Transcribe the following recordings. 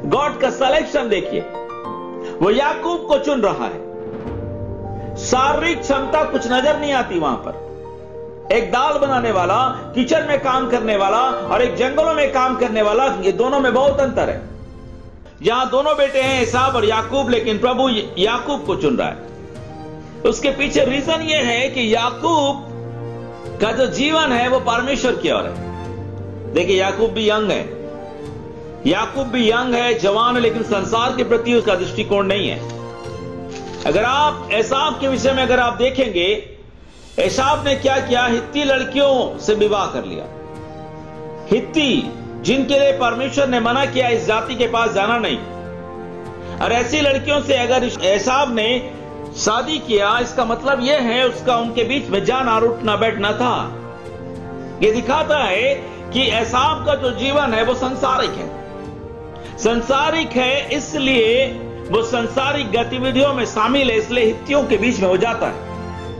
God का selection देखिए, वो याकूब को चुन रहा है। शारीरिक क्षमता कुछ नजर नहीं आती वहां पर। एक दाल बनाने वाला, किचन में काम करने वाला और एक जंगलों में काम करने वाला, ये दोनों में बहुत अंतर है। यहां दोनों बेटे हैं, एसाव और याकूब, लेकिन प्रभु याकूब को चुन रहा है। उसके पीछे रीजन ये है कि याकूब का जो जीवन है वो परमेश्वर की ओर है। देखिए, याकूब भी यंग है, जवान है, लेकिन संसार के प्रति उसका दृष्टिकोण नहीं है। अगर आप एसाव के विषय में अगर आप देखेंगे, एसाव ने क्या किया, हित्ती लड़कियों से विवाह कर लिया। हित्ती जिनके लिए परमेश्वर ने मना किया इस जाति के पास जाना नहीं, और ऐसी लड़कियों से अगर एसाव ने शादी किया, इसका मतलब यह है उसका उनके बीच में जाना और उठना बैठना था। यह दिखाता है कि एसाव का जो जीवन है वो सांसारिक है, इसलिए वो सांसारिक गतिविधियों में शामिल है, इसलिए हित्तियों के बीच में हो जाता है।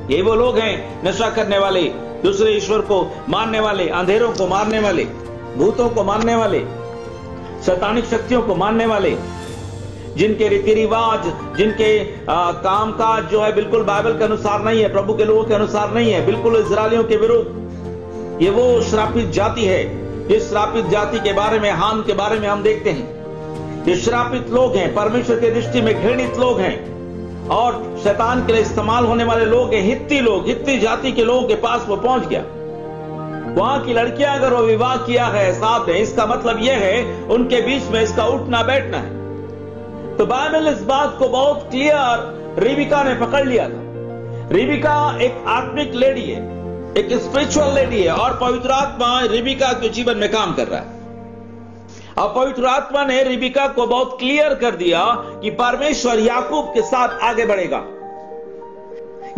ये वो लोग हैं, नशा करने वाले, दूसरे ईश्वर को मानने वाले, अंधेरों को मारने वाले, भूतों को मानने वाले, शैतानिक शक्तियों को मानने वाले, जिनके रीति रिवाज, जिनके कामकाज जो है बिल्कुल बाइबल के अनुसार नहीं है, प्रभु के लोगों के अनुसार नहीं है, बिल्कुल इजरायलियों के विरुद्ध। ये वो श्रापित जाति है। इस श्रापित जाति के बारे में, हाम के बारे में हम देखते हैं। ये श्रापित लोग हैं, परमेश्वर की दृष्टि में घृणित लोग हैं और शैतान के लिए इस्तेमाल होने वाले लोग हैं। हित्ती जाति के लोगों के पास वो पहुंच गया। वहां की लड़कियां अगर वो विवाह किया है साथ है, इसका मतलब यह है उनके बीच में इसका उठना बैठना है। तो बाइबल इस बात को बहुत क्लियर रिबिका ने पकड़ लिया था। रिबिका एक आत्मिक लेडी है, एक स्पिरिचुअल लेडी है, और पवित्र आत्मा रिबिका के जीवन में काम कर रहा है। और पवित्र आत्मा ने रिबिका को बहुत क्लियर कर दिया कि परमेश्वर याकूब के साथ आगे बढ़ेगा।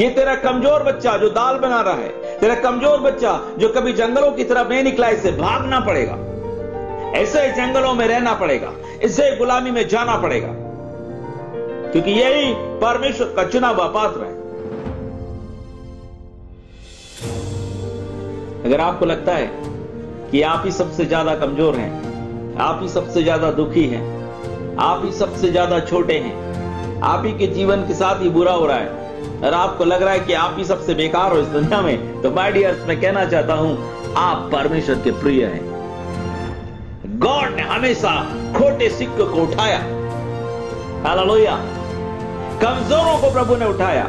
ये तेरा कमजोर बच्चा जो दाल बना रहा है, तेरा कमजोर बच्चा जो कभी जंगलों की तरफ नहीं निकला, इसे भागना पड़ेगा, ऐसे जंगलों में रहना पड़ेगा, इसे गुलामी में जाना पड़ेगा, क्योंकि यही परमेश्वर का चुना हुआ पात्र है। अगर आपको लगता है कि आप ही सबसे ज्यादा कमजोर हैं, आप ही सबसे ज्यादा दुखी हैं, आप ही सबसे ज्यादा छोटे हैं, आप ही के जीवन के साथ ही बुरा हो रहा है, और आपको लग रहा है कि आप ही सबसे बेकार हो इस दुनिया में, तो माय डियर्स, मैं कहना चाहता हूं, आप परमेश्वर के प्रिय हैं। गॉड ने हमेशा खोटे सिक्के को उठाया। हालेलुया। कमजोरों को प्रभु ने उठाया।